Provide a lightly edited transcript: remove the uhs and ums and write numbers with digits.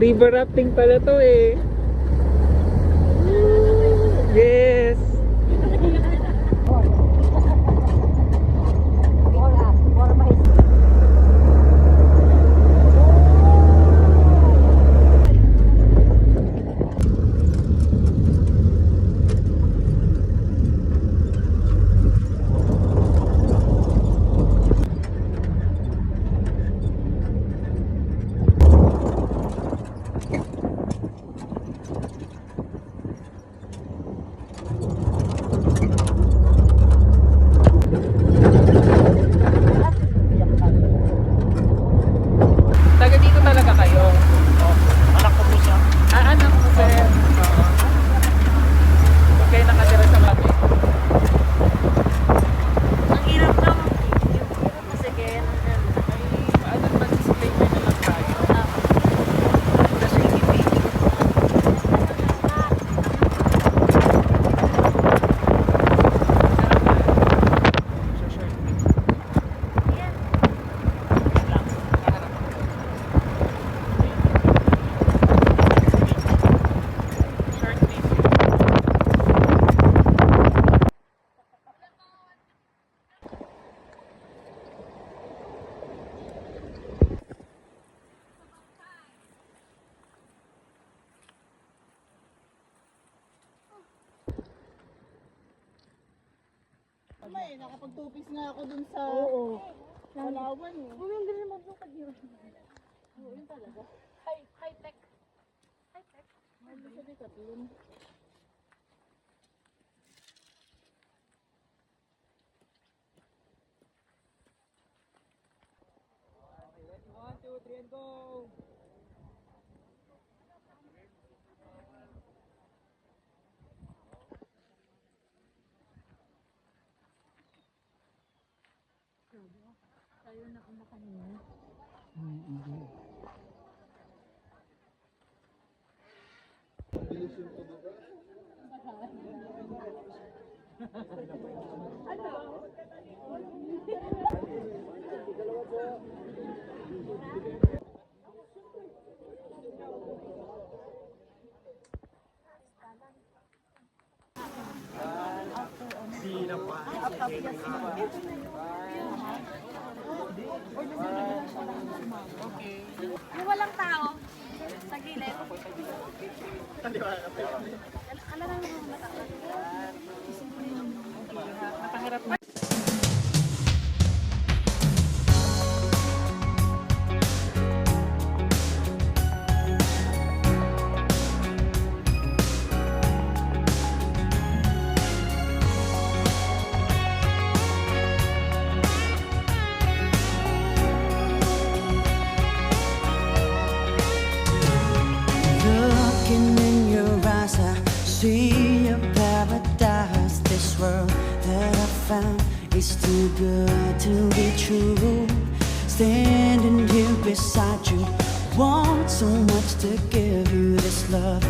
River rafting pala to eh. Yes. Taga dito talaga kayo? Anak ko po siya. Ah, anak mo sir. Okay, nakatira sa Mati. Ang hirap lang. Kasi kaya Ano naman, disclaimer na lang tayo. kasi ibig. Sa short. Short video. May, nakapag-tupis nga ako dun sa Palawan eh. Bumili rin maglukad yun. Oo, yun talaga. High-tech. High-tech. Hindi siya dito, dun. One, two, three, and go! Tayo na ako kanina. Yung walang tao. Sa gilid. Alam mo mga matakas. Napahirap na. Looking in your eyes, I see a paradise. This world that I found is too good to be true. Standing here beside you, want so much to give you this love